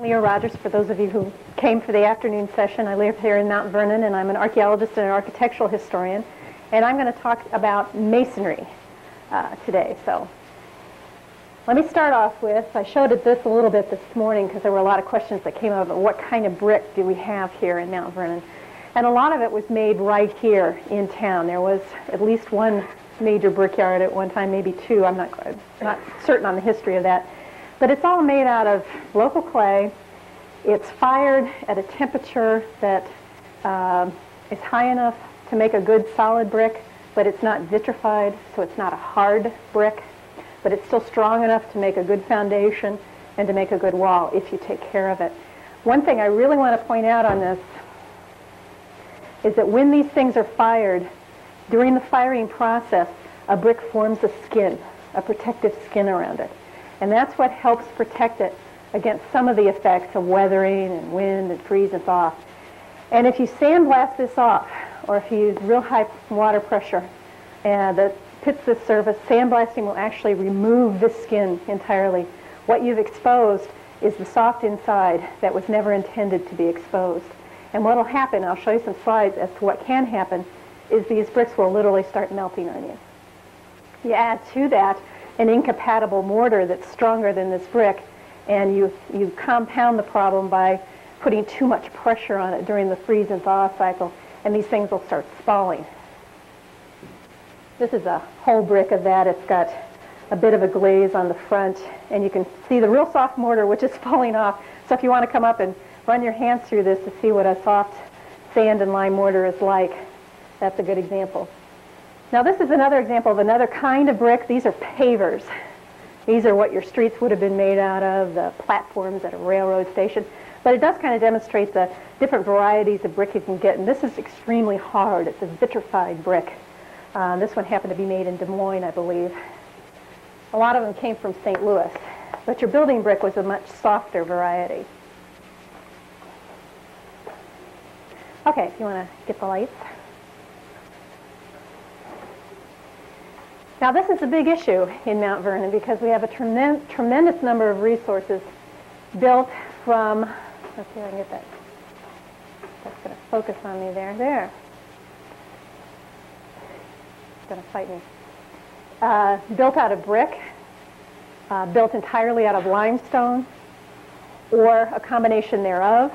Leah Rogers, for those of you who came for the afternoon session. I live here in Mount Vernon, and I'm an archaeologist and an architectural historian. And I'm going to talk about masonry today. So let me start off with, I showed it this a little bit this morning because there were a lot of questions that came up about what kind of brick do we have here in Mount Vernon. And a lot of it was made right here in town. There was at least one major brickyard at one time, maybe two. I'm not certain on the history of that. But it's all made out of local clay. It's fired at a temperature that is high enough to make a good solid brick, but it's not vitrified, so it's not a hard brick. But it's still strong enough to make a good foundation and to make a good wall if you take care of it. One thing I really want to point out on this is that when these things are fired, during the firing process, a brick forms a skin, a protective skin around it. And that's what helps protect it against some of the effects of weathering and wind and freeze and thaw. And if you sandblast this off, or if you use real high water pressure that hits the surface, sandblasting will actually remove this skin entirely. What you've exposed is the soft inside that was never intended to be exposed. And what will happen, I'll show you some slides as to what can happen, is these bricks will literally start melting on you. You add to that an incompatible mortar that's stronger than this brick, and you compound the problem by putting too much pressure on it during the freeze and thaw cycle, and these things will start spalling. This is a whole brick of that. It's got a bit of a glaze on the front, and you can see the real soft mortar, which is falling off. So if you want to come up and run your hands through this to see what a soft sand and lime mortar is like, that's a good example. Now this is another example of another kind of brick. These are pavers. These are what your streets would have been made out of, the platforms at a railroad station. But it does kind of demonstrate the different varieties of brick you can get. And this is extremely hard. It's a vitrified brick. This one happened to be made in Des Moines, I believe. A lot of them came from St. Louis. But your building brick was a much softer variety. Okay, if you want to get the lights. Now this is a big issue in Mount Vernon because we have a tremendous number of resources built from, let's see if I can get that, that's going to focus on me there, it's going to fight me. Built out of brick, built entirely out of limestone, or a combination thereof.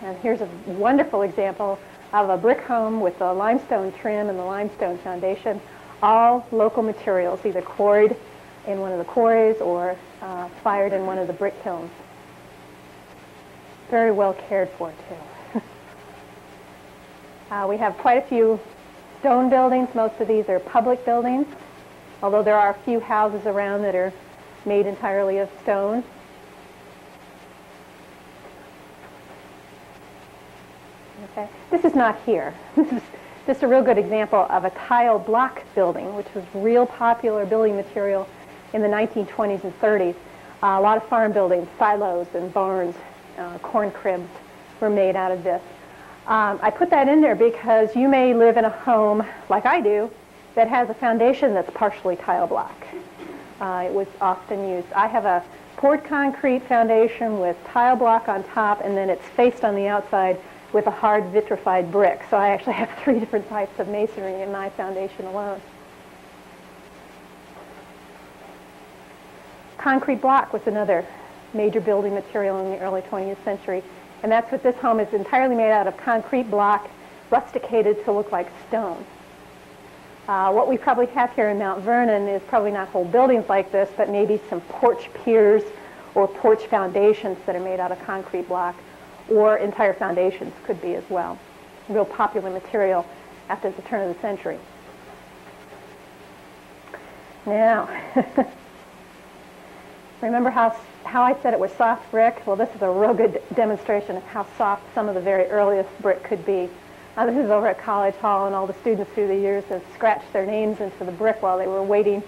And here's a wonderful example of a brick home with the limestone trim and the limestone foundation. All local materials, either quarried in one of the quarries or fired in one of the brick kilns. Very well cared for, too. We have quite a few stone buildings. Most of these are public buildings, although there are a few houses around that are made entirely of stone. Okay. This is not here. This is just a real good example of a tile block building, which was real popular building material in the 1920s and 30s. A lot of farm buildings, silos and barns, corn cribs were made out of this. I put that in there because you may live in a home, like I do, that has a foundation that's partially tile block. It was often used. I have a poured concrete foundation with tile block on top, and then it's faced on the outside with a hard vitrified brick. So I actually have 3 different types of masonry in my foundation alone. Concrete block was another major building material in the early 20th century. And that's what this home is, entirely made out of concrete block, rusticated to look like stone. What we probably have here in Mount Vernon is probably not whole buildings like this, but maybe some porch piers or porch foundations that are made out of concrete block, or entire foundations could be as well. Real popular material after the turn of the century. Now, remember how I said it was soft brick? Well, this is a real good demonstration of how soft some of the very earliest brick could be. Now, this is over at College Hall, and all the students through the years have scratched their names into the brick while they were waiting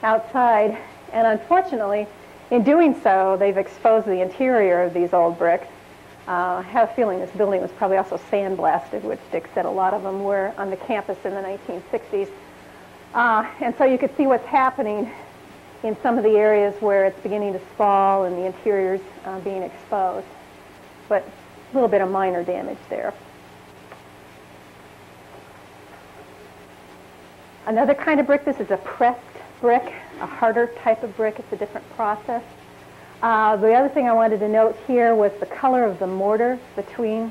outside. And unfortunately, in doing so, they've exposed the interior of these old bricks. I have a feeling this building was probably also sandblasted, which Dick said a lot of them were on the campus in the 1960s. And so you could see what's happening in some of the areas where it's beginning to spall and the interior's being exposed. but a little bit of minor damage there. Another kind of brick, this is a pressed brick, a harder type of brick. It's a different process. The other thing I wanted to note here was the color of the mortar between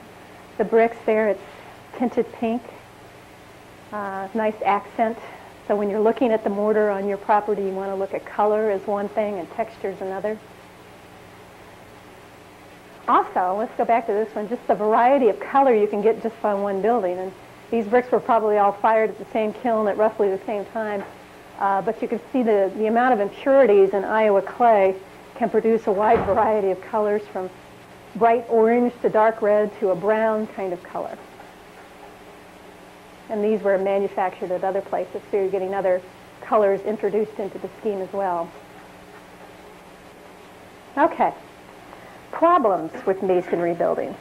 the bricks there. It's tinted pink, nice accent. So when you're looking at the mortar on your property, you want to look at color as one thing and texture as another. Also, let's go back to this one, just the variety of color you can get just on one building. And these bricks were probably all fired at the same kiln at roughly the same time. But you can see the amount of impurities in Iowa clay can produce a wide variety of colors, from bright orange to dark red to a brown kind of color. And these were manufactured at other places, so you're getting other colors introduced into the scheme as well. Okay, problems with masonry buildings.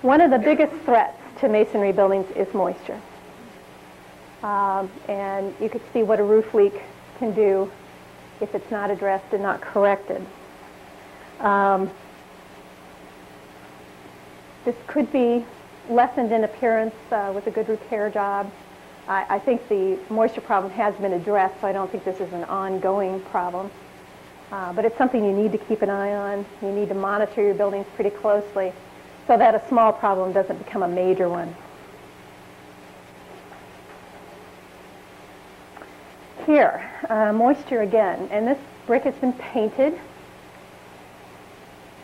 One of the biggest threats to masonry buildings is moisture. And you can see what a roof leak can do if it's not addressed and not corrected. This could be lessened in appearance with a good repair job. I think the moisture problem has been addressed, so I don't think this is an ongoing problem. But it's something you need to keep an eye on. You need to monitor your buildings pretty closely so that a small problem doesn't become a major one. Here, moisture again, and this brick has been painted.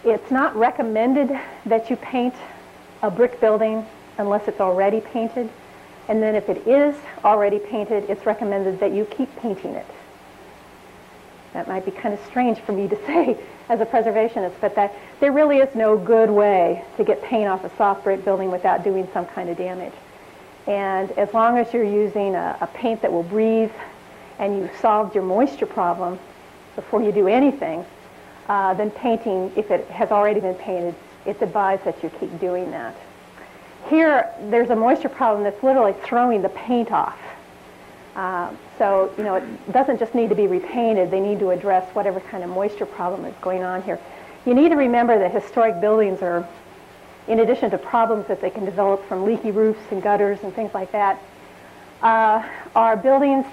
It's not recommended that you paint a brick building unless it's already painted, and then if it is already painted, it's recommended that you keep painting it. That might be kind of strange for me to say as a preservationist, but that there really is no good way to get paint off a soft brick building without doing some kind of damage. And as long as you're using a paint that will breathe and you've solved your moisture problem before you do anything, then painting, if it has already been painted, it's advised that you keep doing that. Here, there's a moisture problem that's literally throwing the paint off. So, you know, it doesn't just need to be repainted. They need to address whatever kind of moisture problem is going on here. You need to remember that historic buildings are, in addition to problems that they can develop from leaky roofs and gutters and things like that, are buildings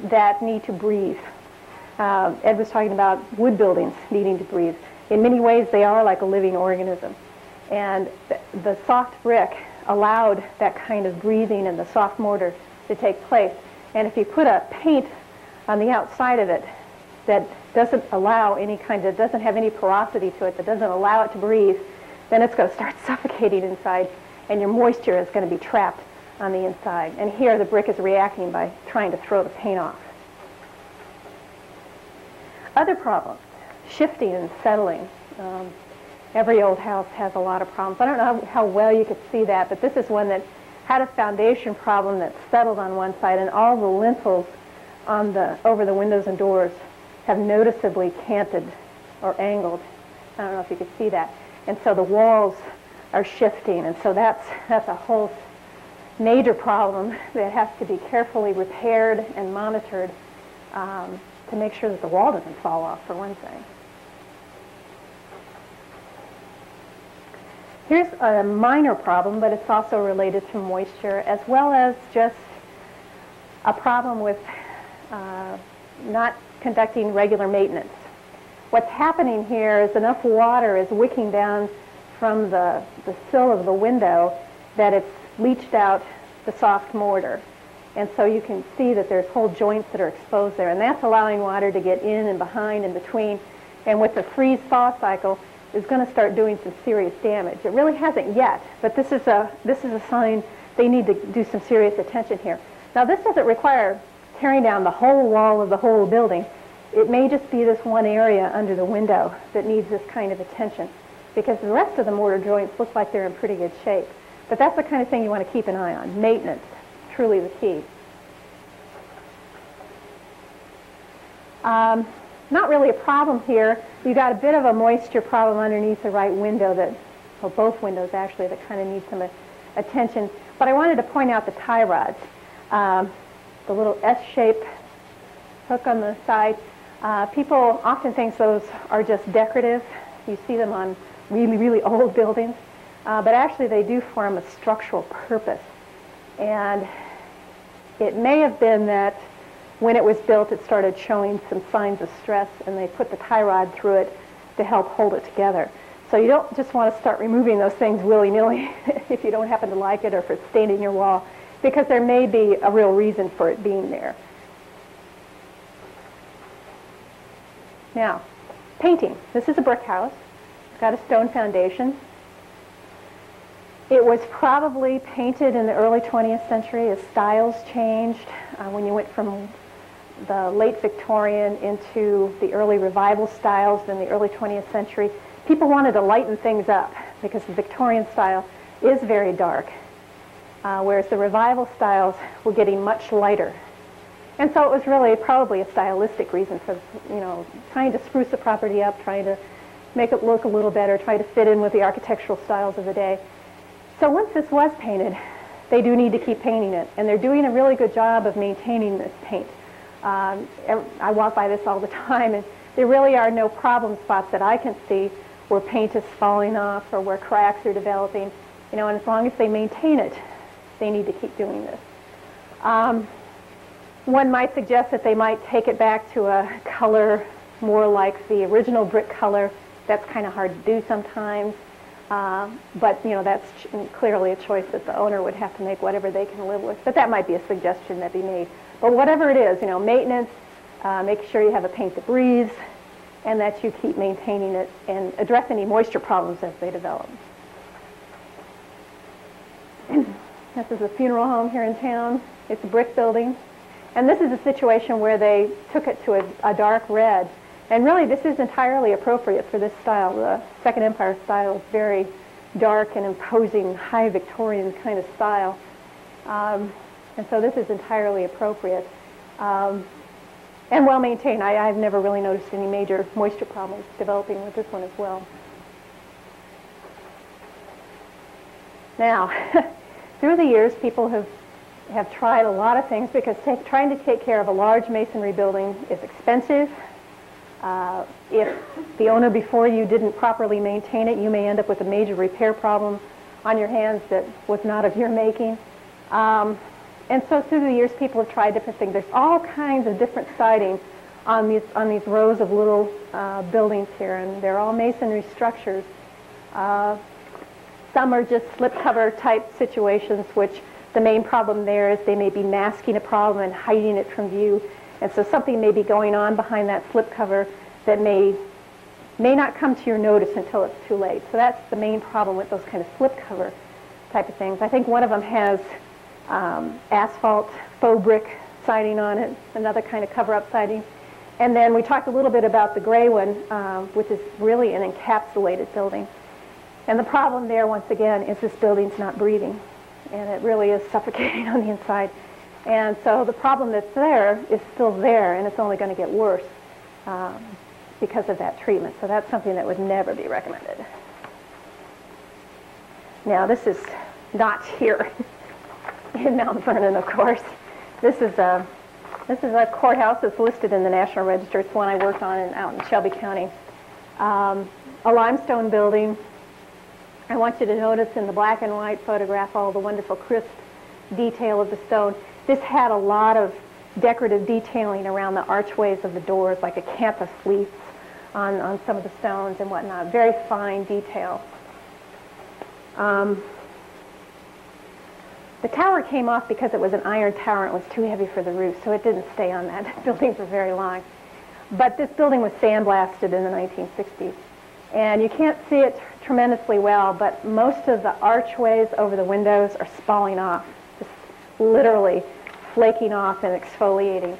that need to breathe. Ed was talking about wood buildings needing to breathe. In many ways, they are like a living organism. And the soft brick allowed that kind of breathing in the soft mortar to take place. And if you put a paint on the outside of it that doesn't allow any kind of, doesn't have any porosity to it, that doesn't allow it to breathe, then it's going to start suffocating inside, and your moisture is going to be trapped on the inside. And here the brick is reacting by trying to throw the paint off. Other problems, shifting and settling. Every old house has a lot of problems. I don't know how well you could see that, but this is one that had a foundation problem that settled on one side, and all the lintels on over the windows and doors have noticeably canted or angled. I don't know if you could see that. And so the walls are shifting, and so that's a whole major problem that has to be carefully repaired and monitored to make sure that the wall doesn't fall off, for one thing. Here's a minor problem, but it's also related to moisture, as well as just a problem with not conducting regular maintenance. What's happening here is enough water is wicking down from the sill of the window that it's leached out the soft mortar. And so you can see that there's whole joints that are exposed there, and that's allowing water to get in and behind and between. And with the freeze-thaw cycle, is going to start doing some serious damage. It really hasn't yet, but this is a sign they need to do some serious attention here. Now, this doesn't require tearing down the whole wall of the whole building. It may just be this one area under the window that needs this kind of attention, because the rest of the mortar joints look like they're in pretty good shape. But that's the kind of thing you want to keep an eye on. Maintenance, truly the key. Not really a problem here. You got a bit of a moisture problem underneath the right window well, both windows actually, that kind of need some attention. But I wanted to point out the tie rods. The little S-shaped hook on the side. People often think those are just decorative. You see them on really, really old buildings, but actually they do form a structural purpose. And it may have been that when it was built, it started showing some signs of stress, and they put the tie rod through it to help hold it together. So you don't just want to start removing those things willy-nilly if you don't happen to like it or if it's staining your wall, because there may be a real reason for it being there. Now, painting. This is a brick house. It's got a stone foundation. It was probably painted in the early 20th century as styles changed when you went from the late Victorian into the early revival styles in the early 20th century. People wanted to lighten things up because the Victorian style is very dark, whereas the revival styles were getting much lighter. And so it was really probably a stylistic reason for, trying to spruce the property up, trying to make it look a little better, trying to fit in with the architectural styles of the day. So once this was painted, they do need to keep painting it, and they're doing a really good job of maintaining this paint. I walk by this all the time, and there really are no problem spots that I can see where paint is falling off or where cracks are developing. And as long as they maintain it, they need to keep doing this. One might suggest that they might take it back to a color more like the original brick color. That's kind of hard to do sometimes. But that's clearly a choice that the owner would have to make, whatever they can live with. But that might be a suggestion that be made. But whatever it is, maintenance, make sure you have a paint that breathes, and that you keep maintaining it and address any moisture problems as they develop. This is a funeral home here in town. It's a brick building. And this is a situation where they took it to a dark red. And really, this is entirely appropriate for this style. The Second Empire style is very dark and imposing, high Victorian kind of style. And so this is entirely appropriate. And well maintained. I've never really noticed any major moisture problems developing with this one as well. Now, through the years, people have tried a lot of things because trying to take care of a large masonry building is expensive. If the owner before you didn't properly maintain it, you may end up with a major repair problem on your hands that was not of your making. And so through the years, people have tried different things. There's all kinds of different siding on these rows of little buildings here, and they're all masonry structures. Some are just slipcover type situations, which the main problem there is they may be masking a problem and hiding it from view. And so something may be going on behind that slipcover that may not come to your notice until it's too late. So that's the main problem with those kind of slipcover type of things. I think one of them has asphalt faux brick siding on it, another kind of cover-up siding. And then we talked a little bit about the gray one, which is really an encapsulated building. And the problem there, once again, is this building's not breathing. And it really is suffocating on the inside. And so the problem that's there is still there, and it's only going to get worse because of that treatment. So that's something that would never be recommended. Now, this is not here in Mount Vernon, of course. This is a courthouse that's listed in the National Register. It's one I worked on out in Shelby County. A limestone building. I want you to notice in the black and white photograph all the wonderful crisp detail of the stone. This had a lot of decorative detailing around the archways of the doors, like acanthus leaves on some of the stones and whatnot. Very fine detail. The tower came off because it was an iron tower and it was too heavy for the roof, so it didn't stay on that building for very long. But this building was sandblasted in the 1960s. And you can't see it tremendously well, but most of the archways over the windows are spalling off, just literally flaking off and exfoliating.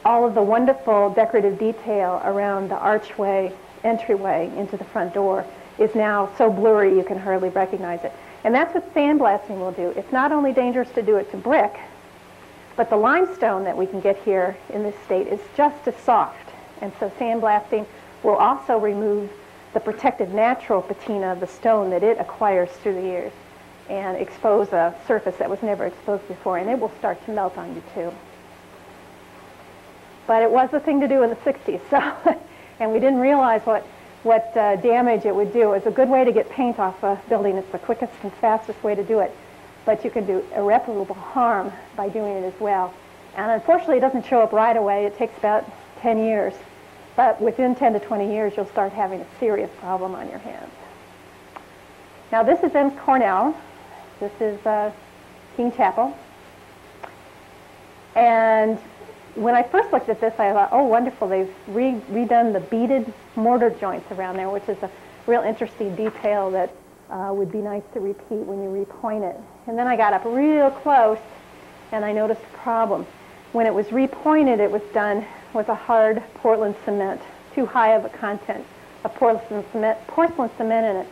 All of the wonderful decorative detail around the archway entryway into the front door is now so blurry you can hardly recognize it. And that's what sandblasting will do. It's not only dangerous to do it to brick, but the limestone that we can get here in this state is just as soft. And so sandblasting will also remove the protective natural patina of the stone that it acquires through the years and expose a surface that was never exposed before, and it will start to melt on you too. But it was the thing to do in the 60s, so and we didn't realize what what damage it would do. It's a good way to get paint off a building. It's the quickest and fastest way to do it. But you can do irreparable harm by doing it as well. And unfortunately, it doesn't show up right away. It takes about 10 years. But within 10 to 20 years, you'll start having a serious problem on your hands. Now, this is in Cornell. This is King Chapel. And when I first looked at this, I thought, oh, wonderful, they've redone the beaded mortar joints around there, which is a real interesting detail that would be nice to repeat when you repoint it. And then I got up real close, and I noticed a problem. When it was repointed, it was done with a hard Portland cement, too high of a content of porcelain cement in it.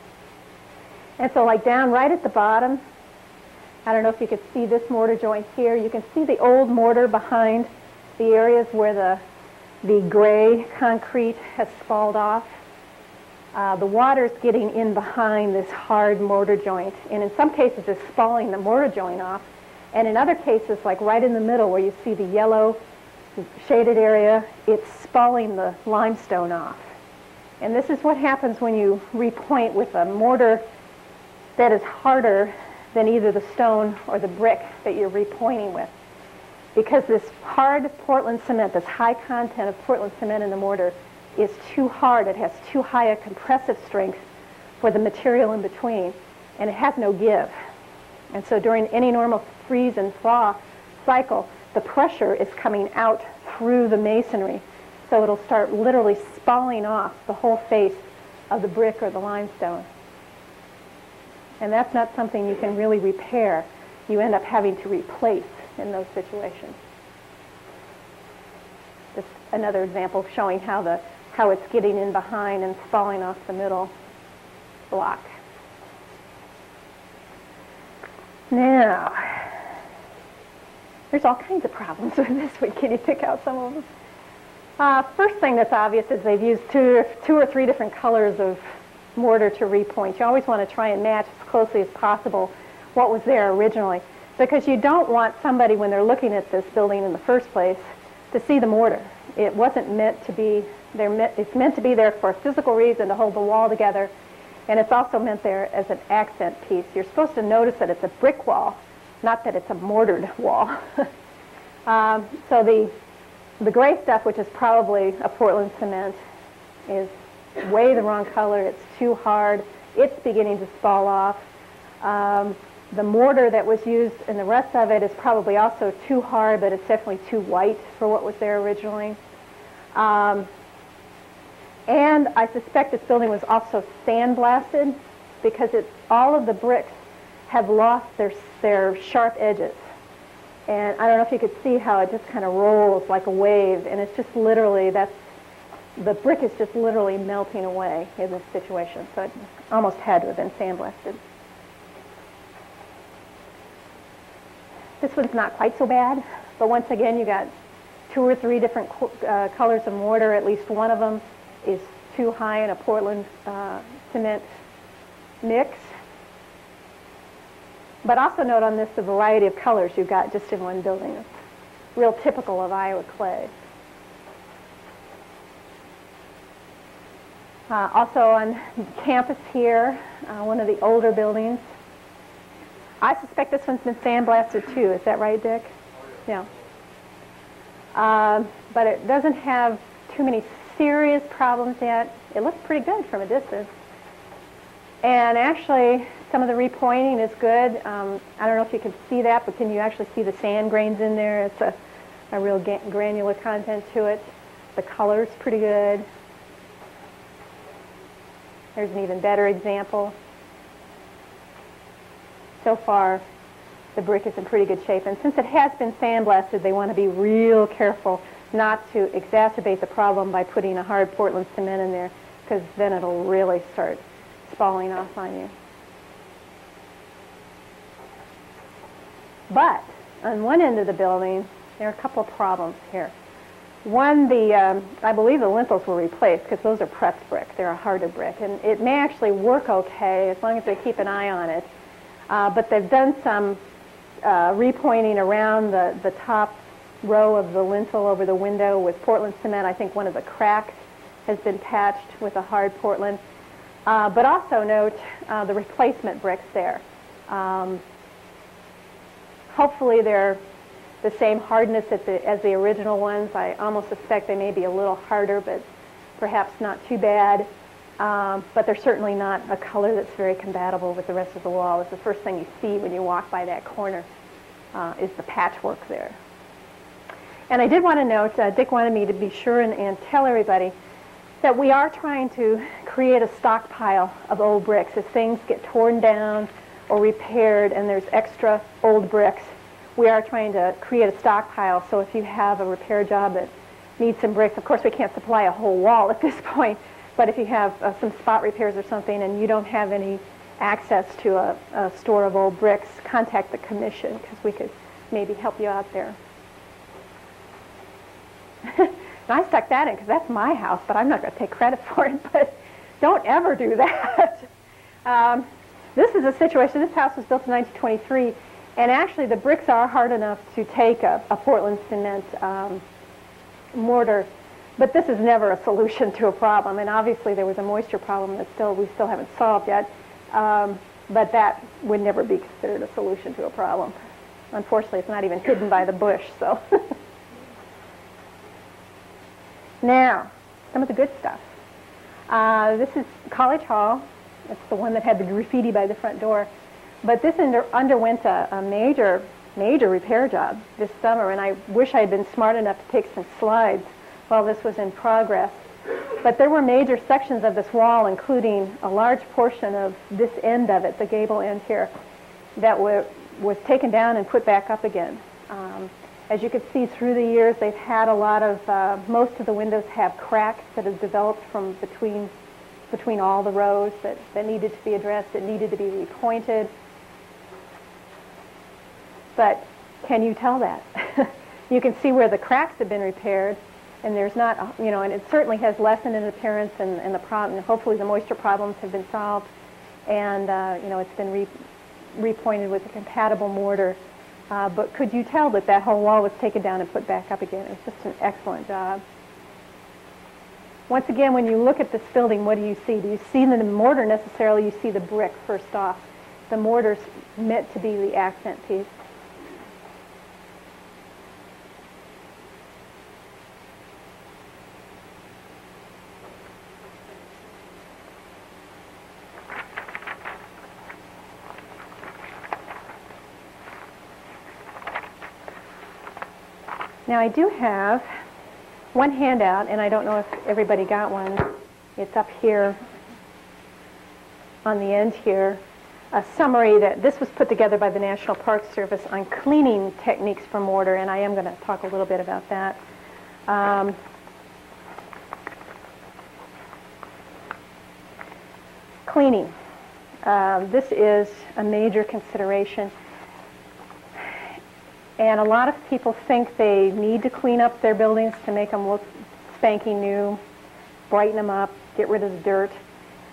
And so like down right at the bottom, I don't know if you could see this mortar joint here. You can see the old mortar behind the areas where the gray concrete has spalled off. The water's getting in behind this hard mortar joint, and in some cases it's spalling the mortar joint off, and in other cases, like right in the middle where you see the yellow shaded area, it's spalling the limestone off. And this is what happens when you repoint with a mortar that is harder than either the stone or the brick that you're repointing with. Because this hard Portland cement, this high content of Portland cement in the mortar, is too hard. It has too high a compressive strength for the material in between, and it has no give. And so during any normal freeze and thaw cycle, the pressure is coming out through the masonry. So it'll start literally spalling off the whole face of the brick or the limestone. And that's not something you can really repair. You end up having to replace in those situations. Just another example showing how it's getting in behind and falling off the middle block. Now, there's all kinds of problems with this one. Can you pick out some of them? First thing that's obvious is they've used two or three different colors of mortar to repoint. You always want to try and match as closely as possible what was there originally, because you don't want somebody, when they're looking at this building in the first place, to see the mortar. It wasn't meant to be there. It's meant to be there for a physical reason, to hold the wall together, and it's also meant there as an accent piece. You're supposed to notice that it's a brick wall, not that it's a mortared wall. So the gray stuff, which is probably a Portland cement, is way the wrong color. It's too hard. It's beginning to spall off. The mortar that was used in the rest of it is probably also too hard, but it's definitely too white for what was there originally. And I suspect this building was also sandblasted, because all of the bricks have lost their sharp edges. And I don't know if you could see how it just kind of rolls like a wave, and it's just literally, the brick is just literally melting away in this situation. So it almost had to have been sandblasted. This one's not quite so bad, but once again, you got two or three different colors of mortar. At least one of them is too high in a Portland cement mix. But also note on this the variety of colors you've got just in one building. It's real typical of Iowa clay. Also on campus here, one of the older buildings. I suspect this one's been sandblasted too. Is that right, Dick? Yeah. But it doesn't have too many serious problems yet. It looks pretty good from a distance. And actually, some of the repointing is good. I don't know if you can see that, but can you actually see the sand grains in there? It's a real granular content to it. The color's pretty good. There's an even better example. So far, the brick is in pretty good shape. And since it has been sandblasted, they want to be real careful not to exacerbate the problem by putting a hard Portland cement in there, because then it'll really start spalling off on you. But on one end of the building, there are a couple of problems here. One, I believe the lintels were replaced, because those are pressed brick. They're a harder brick. And it may actually work okay as long as they keep an eye on it. But they've done some repointing around the top row of the lintel over the window with Portland cement. I think one of the cracks has been patched with a hard Portland. But also note the replacement bricks there. Hopefully they're the same hardness as the original ones. I almost suspect they may be a little harder, but perhaps not too bad. But they're certainly not a color that's very compatible with the rest of the wall. It's the first thing you see when you walk by that corner is the patchwork there. And I did want to note, Dick wanted me to be sure and tell everybody that we are trying to create a stockpile of old bricks. If things get torn down or repaired and there's extra old bricks, we are trying to create a stockpile. So if you have a repair job that needs some bricks, of course we can't supply a whole wall at this point, but if you have some spot repairs or something and you don't have any access to a store of old bricks, contact the commission because we could maybe help you out there. And I stuck that in because that's my house, but I'm not going to take credit for it. But don't ever do that. This is a situation, this house was built in 1923, and actually the bricks are hard enough to take a Portland cement mortar, but this is never a solution to a problem. And obviously there was a moisture problem that we still haven't solved yet, but that would never be considered a solution to a problem. Unfortunately, it's not even hidden by the bush, so. Now, some of the good stuff. This is College Hall. It's the one that had the graffiti by the front door. But this underwent a major repair job this summer, and I wish I had been smart enough to take some slides while this was in progress. But there were major sections of this wall, including a large portion of this end of it, the gable end here, that was taken down and put back up again. As you can see through the years, they've had a lot of, most of the windows have cracks that have developed from between all the rows that needed to be addressed, that needed to be repointed. But can you tell that? You can see where the cracks have been repaired, and there's not, and it certainly has lessened in appearance, and the problem, hopefully the moisture problems have been solved, and it's been repointed with a compatible mortar. But could you tell that whole wall was taken down and put back up again? It was just an excellent job. Once again, when you look at this building, what do you see? Do you see the mortar necessarily? You see the brick first off. The mortar's meant to be the accent piece. Now I do have one handout, and I don't know if everybody got one. It's up here on the end here, a summary that this was put together by the National Park Service on cleaning techniques for mortar, and I am going to talk a little bit about that. Cleaning. This is a major consideration. And a lot of people think they need to clean up their buildings to make them look spanking new, brighten them up, get rid of the dirt.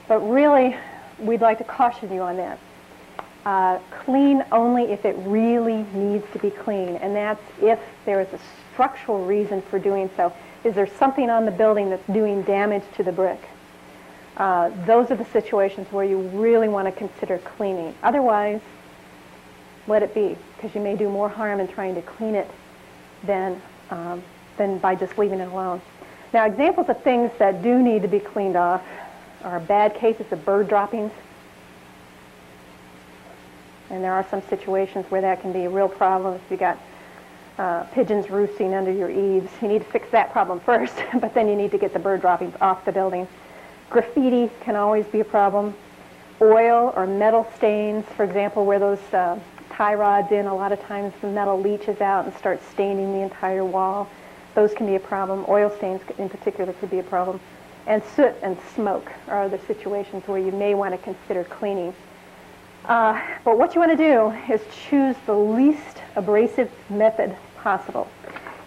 But really, we'd like to caution you on that. Clean only if it really needs to be clean, and that's if there is a structural reason for doing so. Is there something on the building that's doing damage to the brick? Those are the situations where you really want to consider cleaning. Otherwise, let it be, because you may do more harm in trying to clean it than by just leaving it alone. Now, examples of things that do need to be cleaned off are bad cases of bird droppings. And there are some situations where that can be a real problem. If you got pigeons roosting under your eaves, you need to fix that problem first, but then you need to get the bird droppings off the building. Graffiti can always be a problem. Oil or metal stains, for example, where those tie rods in, a lot of times the metal leaches out and starts staining the entire wall. Those can be a problem. Oil stains in particular could be a problem. And soot and smoke are other situations where you may want to consider cleaning. But what you want to do is choose the least abrasive method possible.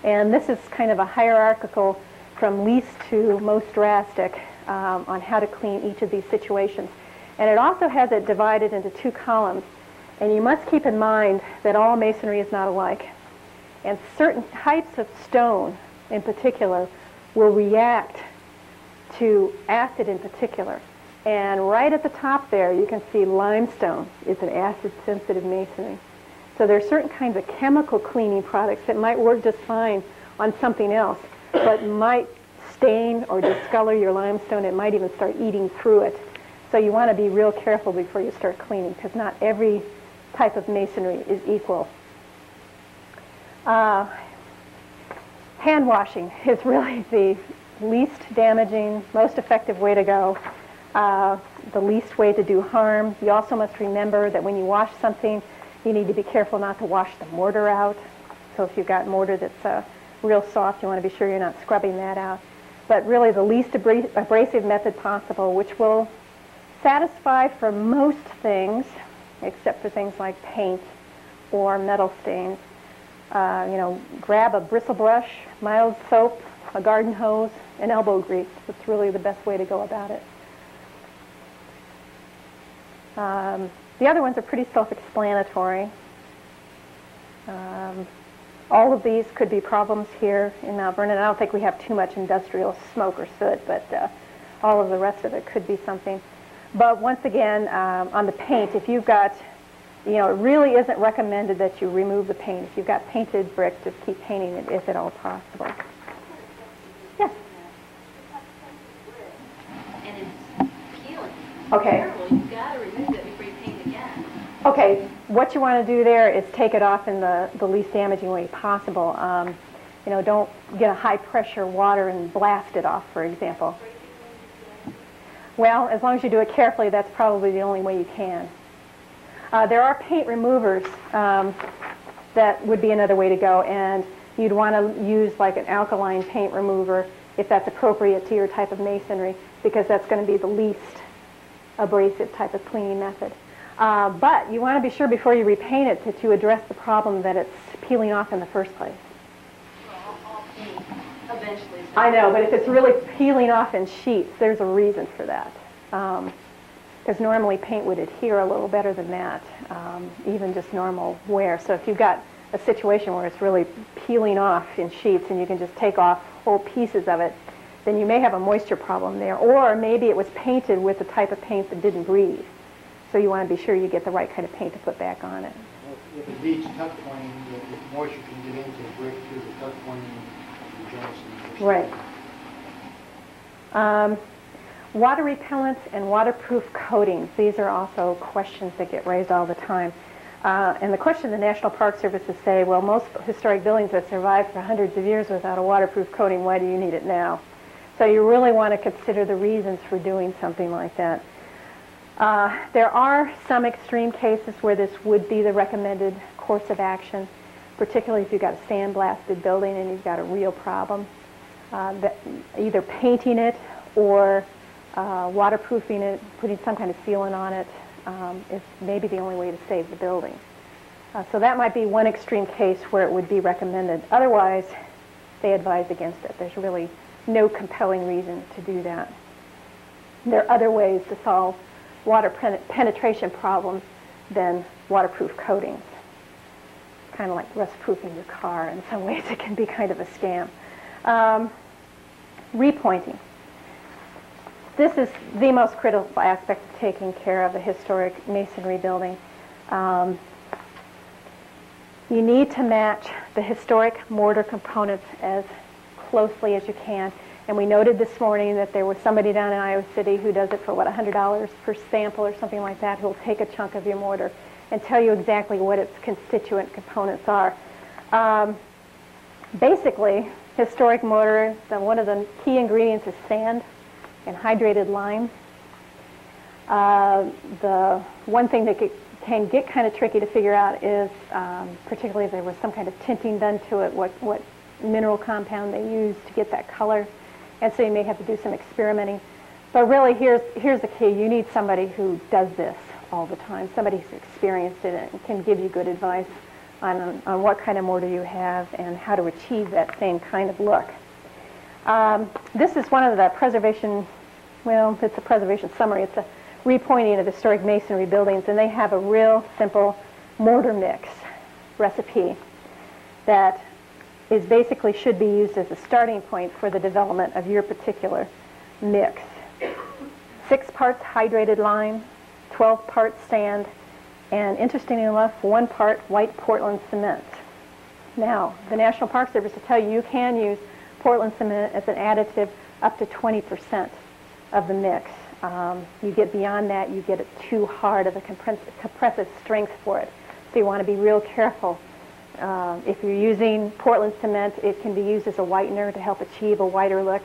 And this is kind of a hierarchical from least to most drastic on how to clean each of these situations. And it also has it divided into two columns. And you must keep in mind that all masonry is not alike. And certain types of stone, in particular, will react to acid in particular. And right at the top there, you can see limestone is an acid-sensitive masonry. So there are certain kinds of chemical cleaning products that might work just fine on something else, but might stain or discolor your limestone. It might even start eating through it. So you want to be real careful before you start cleaning, because not every type of masonry is equal. Hand washing is really the least damaging, most effective way to go, the least way to do harm. You also must remember that when you wash something, you need to be careful not to wash the mortar out. So if you've got mortar that's real soft, you want to be sure you're not scrubbing that out. But really the least abrasive method possible, which will satisfy for most things, except for things like paint or metal stains. Grab a bristle brush, mild soap, a garden hose, and elbow grease. That's really the best way to go about it. The other ones are pretty self-explanatory. All of these could be problems here in Mount Vernon. I don't think we have too much industrial smoke or soot, but all of the rest of it could be something. But once again, on the paint, if you've got, it really isn't recommended that you remove the paint. If you've got painted brick, just keep painting it if at all possible. Yes? And it's peeling. Okay. Terrible. You've got to remove it before you paint again. Okay, what you want to do there is take it off in the least damaging way possible. Don't get a high pressure water and blast it off, for example. Well, as long as you do it carefully, that's probably the only way you can. There are paint removers that would be another way to go, and you'd want to use like an alkaline paint remover if that's appropriate to your type of masonry, because that's going to be the least abrasive type of cleaning method. But you want to be sure before you repaint it that you address the problem that it's peeling off in the first place. Well, all paint eventually. I know, but if it's really peeling off in sheets, there's a reason for that. Because normally paint would adhere a little better than that, even just normal wear. So if you've got a situation where it's really peeling off in sheets and you can just take off whole pieces of it, then you may have a moisture problem there. Or maybe it was painted with a type of paint that didn't breathe. So you want to be sure you get the right kind of paint to put back on it. If it needs tuck pointing, the moisture can get into the brick through the tuck pointing and the joints. Right. Water repellents and waterproof coatings. These are also questions that get raised all the time. And the question the National Park Services say, well, most historic buildings have survived for hundreds of years without a waterproof coating. Why do you need it now? So you really want to consider the reasons for doing something like that. There are some extreme cases where this would be the recommended course of action, particularly if you've got a sandblasted building and you've got a real problem. Either painting it or waterproofing it, putting some kind of sealant on it is maybe the only way to save the building. So that might be one extreme case where it would be recommended. Otherwise, they advise against it. There's really no compelling reason to do that. There are other ways to solve water penetration problems than waterproof coatings. Kind of like rust-proofing your car. In some ways, it can be kind of a scam. Repointing. This is the most critical aspect of taking care of a historic masonry building. You need to match the historic mortar components as closely as you can. And we noted this morning that there was somebody down in Iowa City who does it for, $100 per sample or something like that, who will take a chunk of your mortar and tell you exactly what its constituent components are. Basically, historic mortar, one of the key ingredients is sand and hydrated lime. The one thing that can get kind of tricky to figure out is, particularly if there was some kind of tinting done to it, what mineral compound they use to get that color. And so you may have to do some experimenting. But really, here's the key. You need somebody who does this all the time, somebody who's experienced it and can give you good advice on what kind of mortar you have and how to achieve that same kind of look. This is one of the preservation, well, it's a preservation summary. It's a repointing of historic masonry buildings, and they have a real simple mortar mix recipe that is basically should be used as a starting point for the development of your particular mix. 6 parts hydrated lime, 12 parts sand, and interestingly enough, 1 part white Portland cement. Now, the National Park Service will tell you you can use Portland cement as an additive up to 20% of the mix. You get beyond that, you get it too hard of a compressive strength for it. So you want to be real careful. If you're using Portland cement, it can be used as a whitener to help achieve a whiter look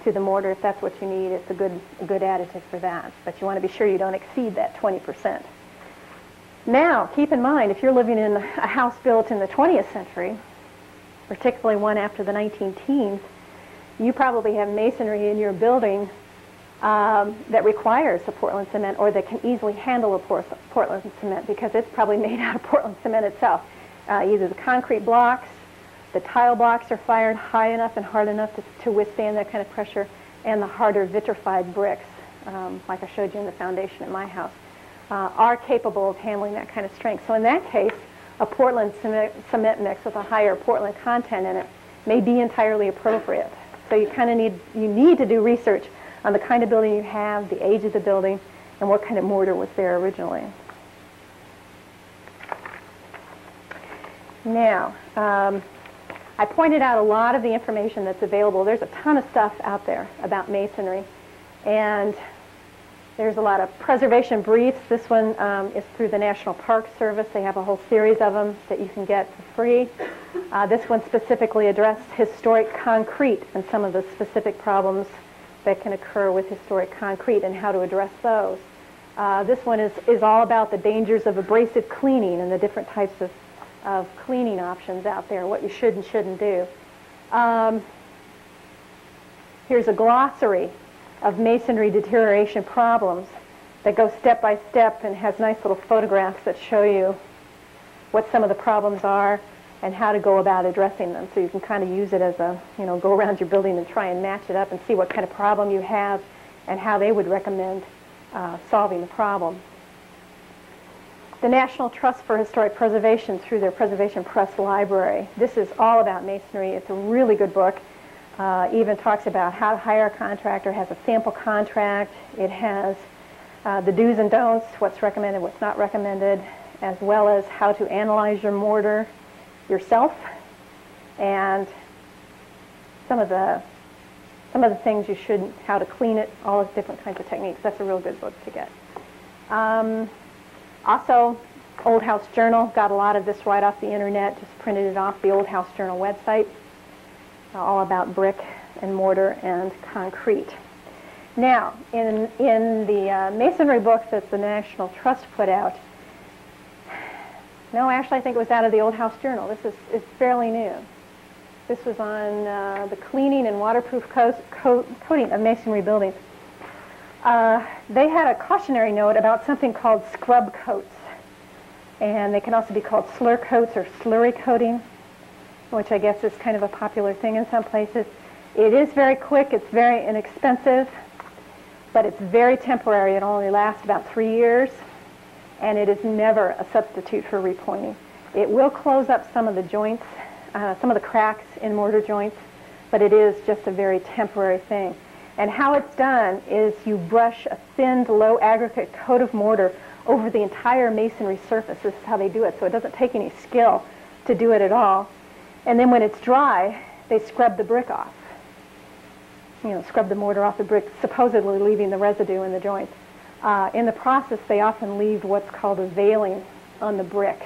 to the mortar. If that's what you need, it's a good additive for that. But you want to be sure you don't exceed that 20%. Now, keep in mind, if you're living in a house built in the 20th century, particularly one after the 19-teens, you probably have masonry in your building that requires a Portland cement or that can easily handle a Portland cement because it's probably made out of Portland cement itself. Either the concrete blocks, the tile blocks are fired high enough and hard enough to withstand that kind of pressure, and the harder vitrified bricks, like I showed you in the foundation at my house, are capable of handling that kind of strength. So in that case, a Portland cement mix with a higher Portland content in it may be entirely appropriate. So you kind of need to do research on the kind of building you have, the age of the building, and what kind of mortar was there originally. Now, I pointed out a lot of the information that's available. There's a ton of stuff out there about masonry, and there's a lot of preservation briefs. This one is through the National Park Service. They have a whole series of them that you can get for free. This one specifically addressed historic concrete and some of the specific problems that can occur with historic concrete and how to address those. This one is all about the dangers of abrasive cleaning and the different types of cleaning options out there, what you should and shouldn't do. Here's a glossary of masonry deterioration problems that goes step by step and has nice little photographs that show you what some of the problems are and how to go about addressing them. So you can kind of use it as a, go around your building and try and match it up and see what kind of problem you have and how they would recommend solving the problem. The National Trust for Historic Preservation through their Preservation Press Library. This is all about masonry. It's a really good book. Even talks about how to hire a contractor, has a sample contract. It has the do's and don'ts, what's recommended, what's not recommended, as well as how to analyze your mortar yourself and some of the things you should, how to clean it, all the different kinds of techniques. That's a real good book to get. Also, Old House Journal, got a lot of this right off the internet, just printed it off the Old House Journal website, all about brick and mortar and concrete. Now, in the masonry books that the National Trust put out, no, actually I think it was out of the Old House Journal. This is fairly new. This was on the cleaning and waterproof coating of masonry buildings. They had a cautionary note about something called scrub coats, and they can also be called slur coats or slurry coating, which I guess is kind of a popular thing in some places. It is very quick, it's very inexpensive, but it's very temporary. It only lasts about 3 years, and it is never a substitute for repointing. It will close up some of the joints, some of the cracks in mortar joints, but it is just a very temporary thing. And how it's done is you brush a thinned, low aggregate coat of mortar over the entire masonry surface. This is how they do it, so it doesn't take any skill to do it at all. And then when it's dry, they scrub the brick off. Scrub the mortar off the brick, supposedly leaving the residue in the joints. In the process, they often leave what's called a veiling on the brick,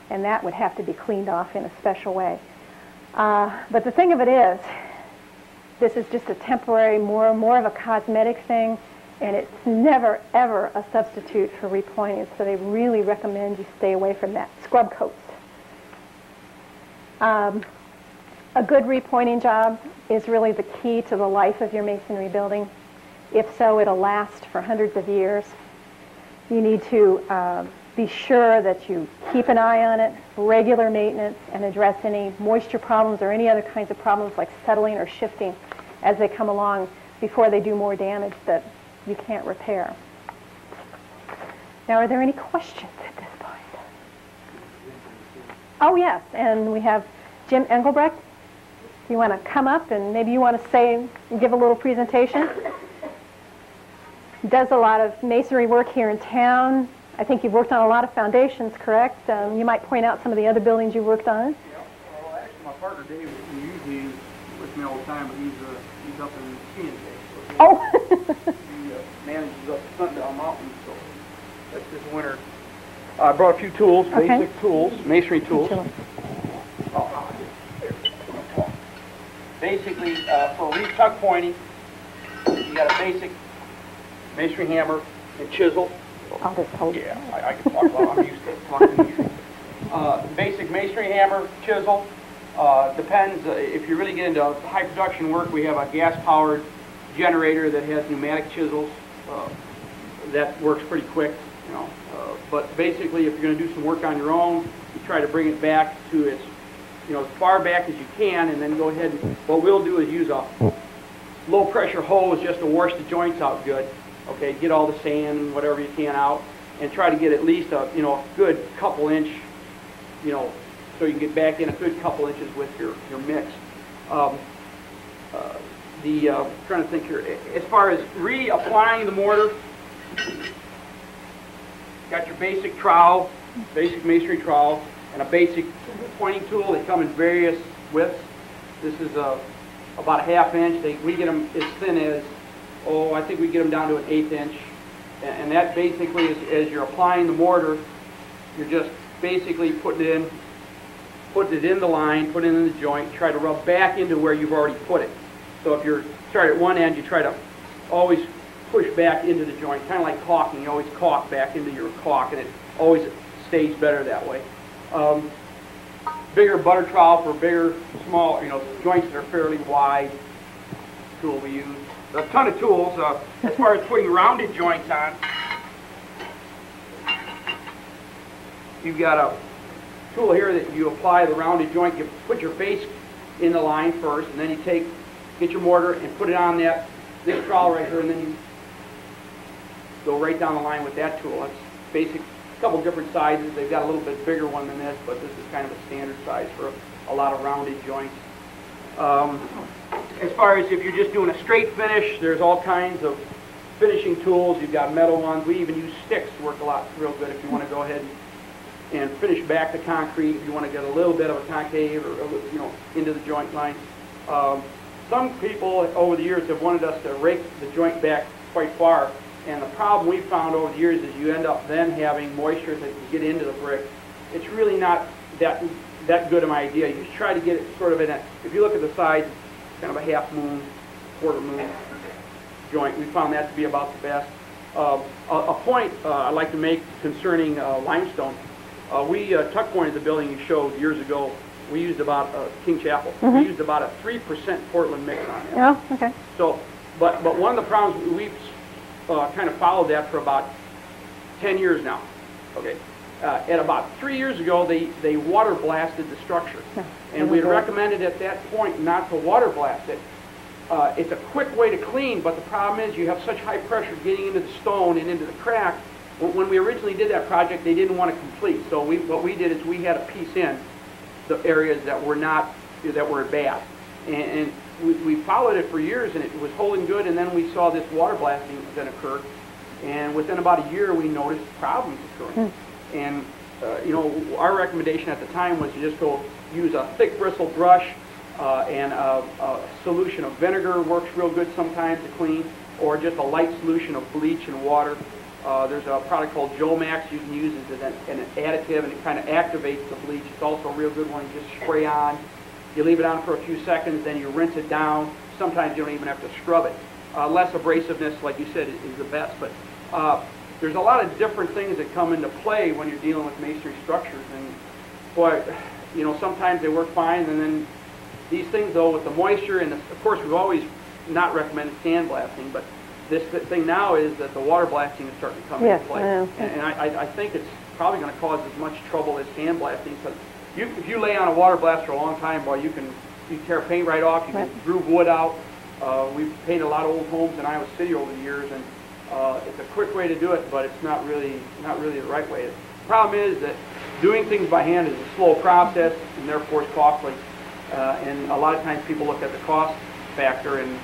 and that would have to be cleaned off in a special way. But the thing of it is, this is just a temporary, more of a cosmetic thing, and it's never, ever a substitute for repointing, so they really recommend you stay away from that. Scrub coats. A good repointing job is really the key to the life of your masonry building. If so, it'll last for hundreds of years. You need to be sure that you keep an eye on it, regular maintenance, and address any moisture problems or any other kinds of problems like settling or shifting as they come along before they do more damage that you can't repair. Now, are there any questions at this point? Oh, yes, and we have Jim Engelbrecht. You want to come up and maybe you want to give a little presentation? does a lot of masonry work here in town. I think you've worked on a lot of foundations, correct? You might point out some of the other buildings you worked on. Yeah, well, actually, my partner Dave, he usually with me all the time, but he's up in skiing today. So Oh! he manages up the Sundown Mountain, so that's this winter. I brought a few tools, Okay. basic tools, masonry tools. Sure. Basically, for retuck pointing, you got a basic masonry hammer and chisel. I'll just hold it. Yeah, I can talk about, I'm used to talking. Basic masonry hammer, chisel. Depends, if you really get into high production work, we have a gas-powered generator that has pneumatic chisels. That works pretty quick, you know. But basically, if you're going to do some work on your own, you try to bring it back to its, you know, as far back as you can, and then go ahead and, what we'll do is use a low-pressure hose just to wash the joints out good. Okay, get all the sand and whatever you can out, and try to get at least a, you know, a good couple inch, you know, so you can get back in a good couple inches with your mix. Trying to think here, as far as reapplying the mortar, got your basic trowel, basic masonry trowel, and a basic pointing tool. They come in various widths. This is about a ½ inch. We get them as thin as, I think we get them down to an 1/8 inch. And that basically is, as you're applying the mortar, you're just basically putting it in the line, putting it in the joint, try to rub back into where you've already put it. So if you're start at one end, you try to always push back into the joint, kind of like caulking. You always caulk back into your caulk, and it always stays better that way. Bigger butter trowel for bigger, small, you know, joints that are fairly wide. Tool we use. A ton of tools. As far as putting rounded joints on, you've got a tool here that you apply the rounded joint. You put your base in the line first, and then you get your mortar and put it on this trowel right here, and then you go right down the line with that tool. That's basic. A couple different sizes. They've got a little bit bigger one than this, but this is kind of a standard size for a lot of rounded joints. As far as if you're just doing a straight finish, there's all kinds of finishing tools. You've got metal ones. We even use sticks to work a lot real good if you want to go ahead and finish back the concrete. If you want to get a little bit of a concave or, you know, into the joint line. Some people over the years have wanted us to rake the joint back quite far. And the problem we've found over the years is you end up then having moisture that can get into the brick. It's really not that good of an idea. You try to get it sort of in a, if you look at the sides, it's kind of a half moon, quarter moon joint. We found that to be about the best. A point I'd like to make concerning limestone. We tuck pointed the building you showed years ago. We used about, King Chapel, we used about a 3% Portland mix on it. Oh, okay. So, but one of the problems, we've kind of followed that for about 10 years now. Okay. And about 3 years ago, they water blasted the structure. And we had recommended at that point not to water blast it. It's a quick way to clean, but the problem is you have such high pressure getting into the stone and into the crack. When we originally did that project, they didn't want to complete. So what we did is we had to piece in the areas that were bad. And we followed it for years, and it was holding good, and then we saw this water blasting that occurred. And within about a year, we noticed problems occurring. And, you know, our recommendation at the time was to just go use a thick bristle brush, and a solution of vinegar works real good sometimes to clean, or just a light solution of bleach and water. There's a product called Jomax you can use as an additive, and it kind of activates the bleach. It's also a real good one. You just spray on. You leave it on for a few seconds, then you rinse it down. Sometimes you don't even have to scrub it. Less abrasiveness, like you said, is the best. But there's a lot of different things that come into play when you're dealing with masonry structures. And boy, you know, sometimes they work fine, and then these things, though, with the moisture, and of course we've always not recommended sandblasting, but this thing now is that the water blasting is starting to come into play. And I think it's probably going to cause as much trouble as sandblasting, because if you lay on a water blast for a long time, boy, you tear paint right off, you can groove wood out. We've painted a lot of old homes in Iowa City over the years, and it's a quick way to do it, but it's not really the right way. The problem is that doing things by hand is a slow process, and therefore it's costly. And a lot of times people look at the cost factor, and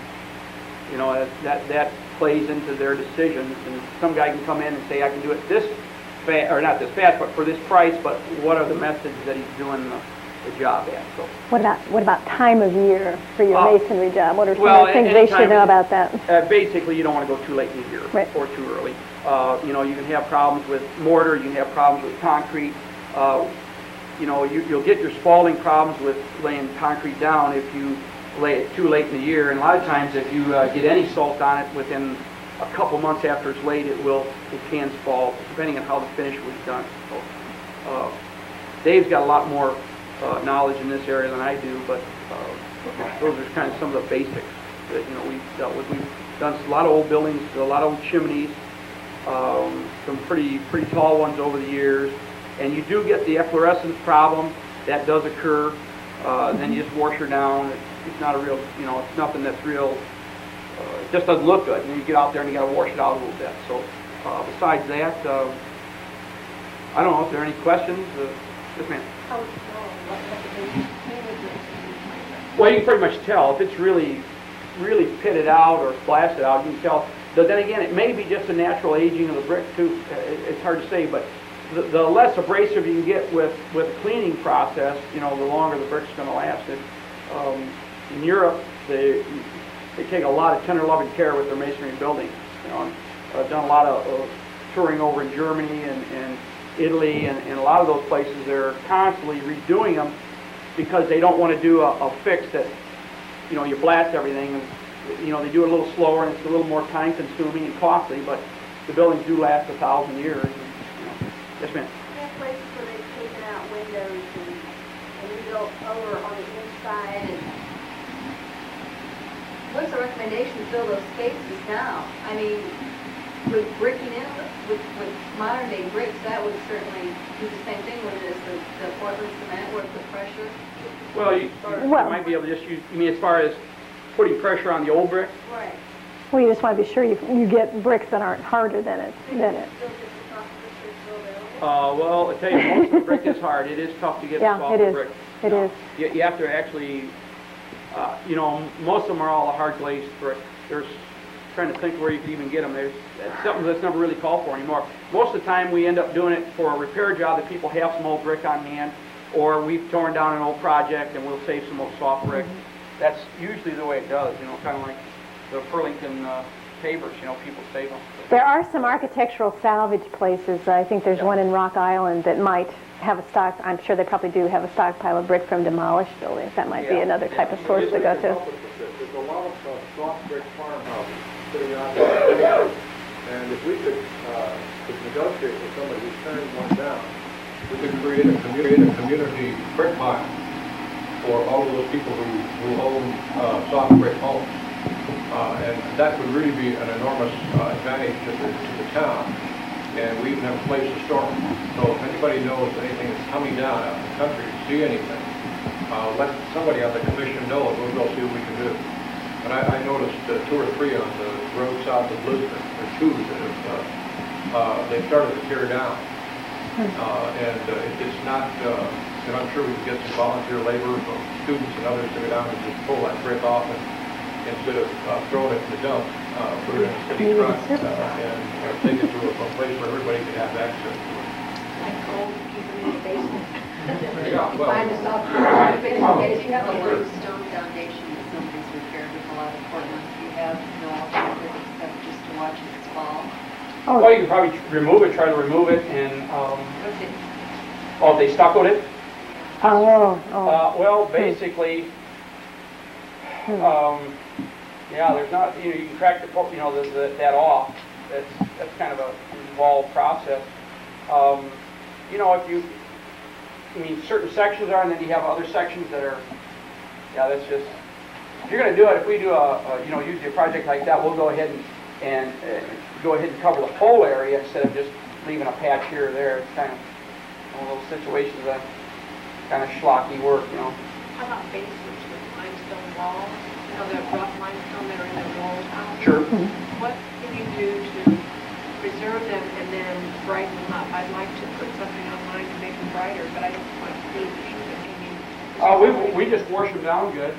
you know that plays into their decisions. And some guy can come in and say, I can do it this fast, or not this fast, but for this price, but what are the methods that he's doing the job at? So, What about time of year for your masonry job? What are some well, of the things they should anytime- know about that? basically, you don't want to go too late in the year Right. or too early. You can have problems with mortar, you can have problems with concrete. You'll get your spalling problems with laying concrete down if you lay it too late in the year. And a lot of times, if you get any salt on it within a couple months after it's laid, it can spall, depending on how the finish was done. So, Dave's got a lot more knowledge in this area than I do, but those are kind of some of the basics that we've dealt with. We've done a lot of old buildings, a lot of old chimneys, some pretty tall ones over the years, and you do get the efflorescence problem that does occur. Then you just wash her down. It's not a real, it's nothing that's real. It just doesn't look good. And then you get out there and you got to wash it out a little bit. So besides that, I don't know if there are any questions. Yes, ma'am. Well, you can pretty much tell if it's really pitted out or blasted out. You can tell. But then again, it may be just a natural aging of the brick too. It's hard to say, but the less abrasive you can get with the cleaning process, the longer the brick's going to last. In Europe, they take a lot of tender loving care with their masonry buildings. I've done a lot of touring over in Germany and Italy, and a lot of those places, they're constantly redoing them because they don't want to do a fix that, you blast everything. And, they do it a little slower, and it's a little more time-consuming and costly, but the buildings do last 1,000 years. Yes, ma'am. We have places where they've taken out windows and rebuilt over on the inside. And what's the recommendation to fill those spaces now? I mean, with bricking in, with modern day bricks, that would certainly do the same thing with this, the Portland cement, where the pressure. Well, you might be able to just use, you mean as far as putting pressure on the old brick? Right. Well, you just want to be sure you get bricks that aren't harder than it. Well, I tell you, most of the brick is hard. It is tough to get Yeah, soft it is. brick. It is. You have to actually, most of them are all a hard glazed brick. There's trying to think where you can even get them. There's something that's never really called for anymore. Most of the time, we end up doing it for a repair job that people have some old brick on hand, or we've torn down an old project and we'll save some old soft brick. That's usually the way it does. Kind of like the Burlington pavers. People save them. There are some architectural salvage places. I think there's one in Rock Island that might have a stock. I'm sure they probably do have a stockpile of brick from demolished buildings. That might be another type of source to go to. There's a lot of soft brick farmhouses sitting out there, and if we could negotiate with somebody who's tearing one down, we could create a community brick pile for all of those people who own soft brick homes. And that would really be an enormous advantage to the town. And we even have a place to store them. So if anybody knows anything that's coming down out in the country to see anything, let somebody on the commission know, and we'll go see what we can do. And I noticed 2 or 3 on the road south of Lisbon, or 2 that have, they started to tear down. And it's not, and I'm sure we can get some volunteer labor from students and others to go down and just pull that brick off and instead of throwing it in the dump, put it in a city truck and take it to a place where everybody can have access to it. Like cold, keep them in the basement. Yeah, well, Find a soft brick. If you have a loose stone foundation that somebody's repaired with a lot of Portland, you have no alternative except just to watch it fall. Well, you can probably try to remove it, and, What's it? if they stuccoed it? Oh. Basically, there's not, you can crack that off. That's kind of a involved process. Certain sections are, and then you have other sections that are, that's just, if you're going to do it, if we do usually a project like that, we'll go ahead and cover the whole area instead of just leaving a patch here or there. It's kind of one of those situations that kind of schlocky work, How about basements with limestone walls? The rough limestone that are in the walls out? Sure. What can you do to preserve them and then brighten them up? I'd like to put something online to make them brighter, but I don't want to leave the paint. We just wash them down good,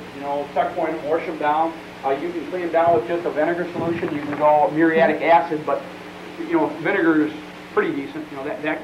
tuck point them, wash them down. You can clean them down with just a vinegar solution. You can go muriatic acid, but vinegar is pretty decent. That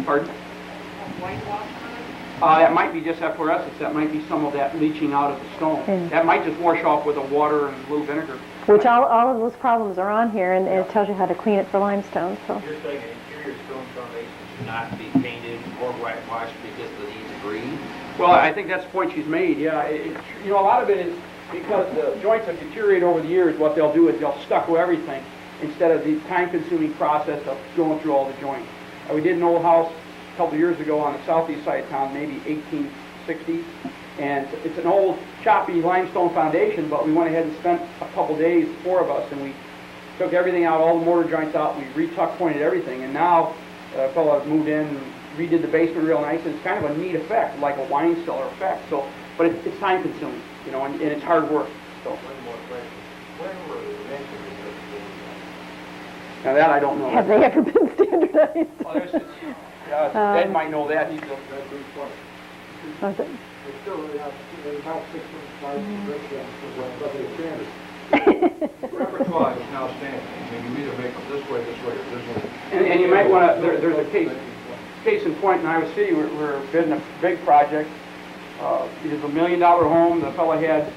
pardon? Whitewash on it? That might be just efflorescence. That might be some of that leaching out of the stone. That might just wash off with the water and a little vinegar. Which all of those problems are on here, and it tells you how to clean it for limestone. So You're saying an interior stone foundation should not be painted or whitewashed because of the need to breathe? Well, I think that's the point she's made. Yeah, a lot of it is because the joints have deteriorated over the years. What they'll do is they'll stucco everything instead of the time-consuming process of going through all the joints. We did an old house a couple of years ago on the southeast side of town, maybe 1860s, and it's an old choppy limestone foundation, but we went ahead and spent a couple days, 4 of us, and we took everything out, all the mortar joints out, we re-tuck pointed everything, and now a fellow moved in and redid the basement real nice, and it's kind of a neat effect, like a wine cellar effect. So, but it's time consuming, and it's hard work. So One more question. When were the dimensions of the now that I don't know. have they ever been standardized? Well, Ed might know that. He's That's good point. Was it? It's still, about 6 months, 5 bricks, but they're standard. Repertoire is now standing. I mean, you either make them this way, or this way. and you might want to. There's a case in point in Iowa City. We're bidding a big project. It is $1 million home. The fellow had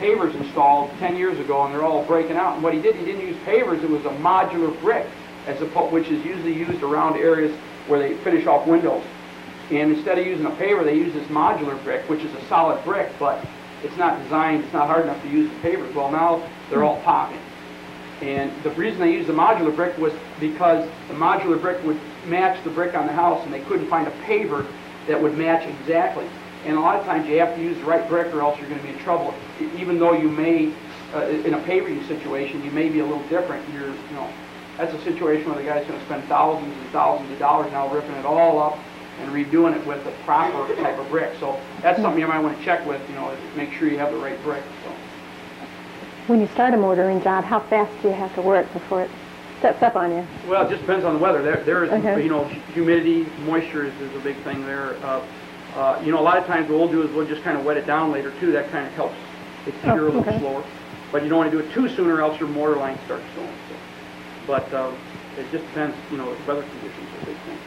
pavers installed 10 years ago, and they're all breaking out. And what he didn't use pavers. It was a modular brick, which is usually used around areas where they finish off windows. And instead of using a paver, they use this modular brick, which is a solid brick, but it's not designed, it's not hard enough to use the pavers. Well, now they're all popping. And the reason they used the modular brick was because the modular brick would match the brick on the house, and they couldn't find a paver that would match exactly. And a lot of times you have to use the right brick or else you're going to be in trouble. Even though you may, in a paving situation, you may be a little different. That's a situation where the guy's going to spend thousands and thousands of dollars now ripping it all up and redoing it with a proper type of brick. So that's something you might want to check with, make sure you have the right brick. So. When you start a mortaring job, how fast do you have to work before it sets up on you? Well, it just depends on the weather. There is, Okay. Humidity, moisture is a big thing there. A lot of times what we'll do is we'll just kind of wet it down later too. That kind of helps it cure a little okay. slower. But you don't want to do it too soon or else your mortar line starts going. So. But it just depends, weather conditions are a big thing.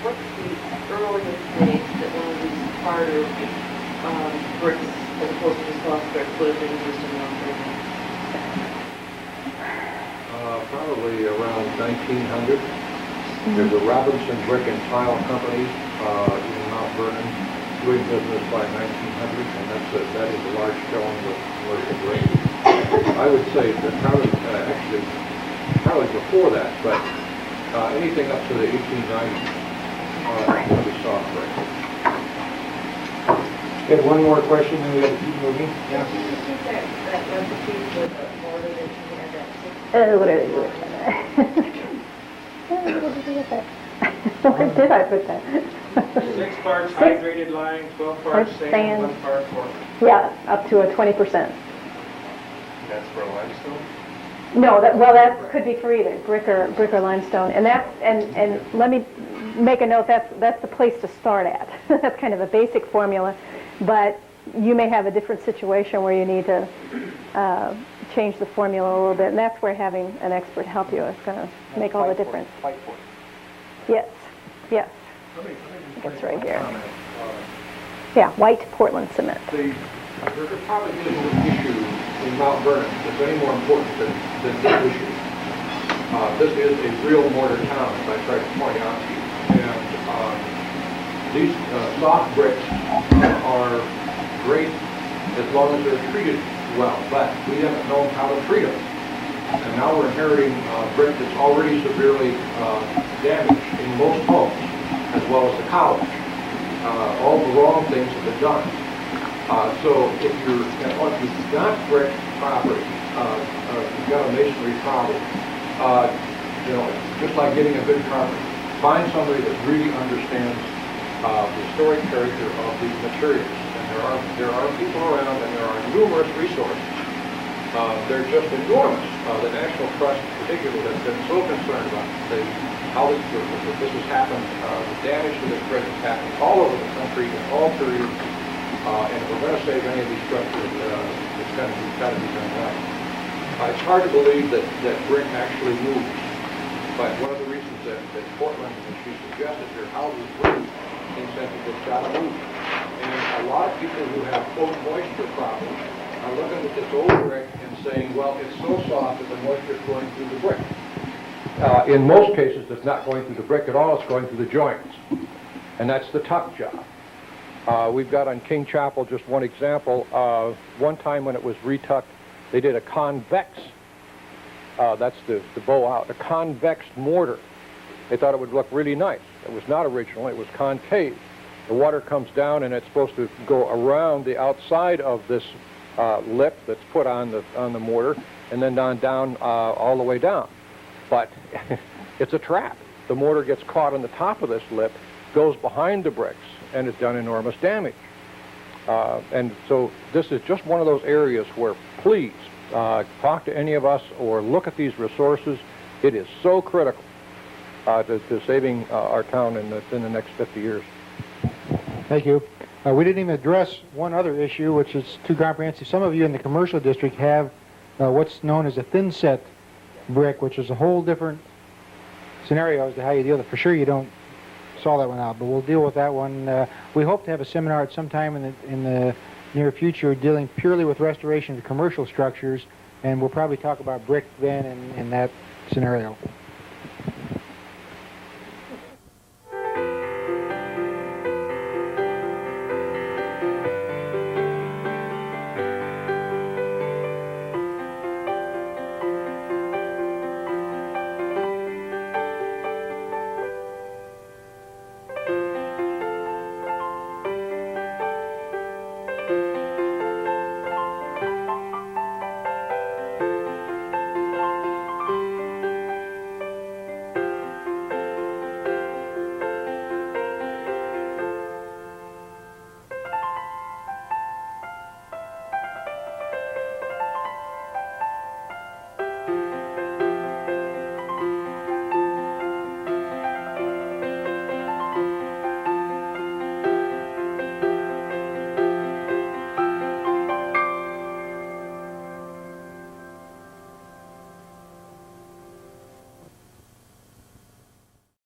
What's the earliest date that one of these harder bricks, as opposed to soft bricks, would have been used in Mount Vernon? Probably around 1900. There's a Robinson Brick and Tile Company in Mount Vernon doing business by 1900, and that is a large stone with commercial brick. I would say that probably before that, but anything up to the 1890s will be soft brick. Have one more question, and we have to keep moving. Yeah. Did you see that recipe for the mortar that you had that? What did I do with that? Where did I put that? 6 parts hydrated lime, 12 parts Parts sand, sand. 1 part portland. Yeah, up to a 20%. That's for limestone? No, that could be for either brick or limestone. And let me make a note, that's the place to start at. That's kind of a basic formula, but you may have a different situation where you need to change the formula a little bit, and that's where having an expert help you is going to make all the difference. Yes, yes. That's right here. Yeah, white Portland cement. There probably is an issue in Mount Vernon that's any more important than this issue. This is a real mortar town, as I tried to point out to you. And these soft bricks are great as long as they're treated well, but we haven't known how to treat them. And now we're inheriting brick that's already severely damaged in most homes, as well as the college. All the wrong things have been done. So if you've got brick property, you've got a masonry problem, just like getting a good carpenter, find somebody that really understands the historic character of these materials. And there are people around, and there are numerous resources. They're just enormous. The National Trust, particularly, has been so concerned about how this has happened. The damage to this brick has happened all over the country in all periods. And if we're going to save any of these structures, it's got to be done right. It's hard to believe that brick actually moves, but one of the reasons that Portland, as she suggested, their houses move, means that it's got to move. And a lot of people who have quote moisture problems are looking at this old brick and saying, well, it's so soft that the moisture is going through the brick. In most cases, it's not going through the brick at all, it's going through the joints. And that's the tuck job. We've got on King Chapel just one example. One time when it was retucked, they did a convex, that's the bow out, a convex mortar. They thought it would look really nice. It was not original, it was concave. The water comes down and it's supposed to go around the outside of this lip that's put on the mortar and then down all the way down. But it's a trap. The mortar gets caught on the top of this lip, goes behind the bricks, and it's done enormous damage. And so this is just one of those areas where, please, talk to any of us or look at these resources. It is so critical to saving our town in the next 50 years. Thank you. We didn't even address one other issue, which is too comprehensive. Some of you in the commercial district have what's known as a thin set brick, which is a whole different scenario as to how you deal with it. For sure you don't solve that one out, but we'll deal with that one. We hope to have a seminar at some time in the near future dealing purely with restoration of commercial structures, and we'll probably talk about brick then in that scenario.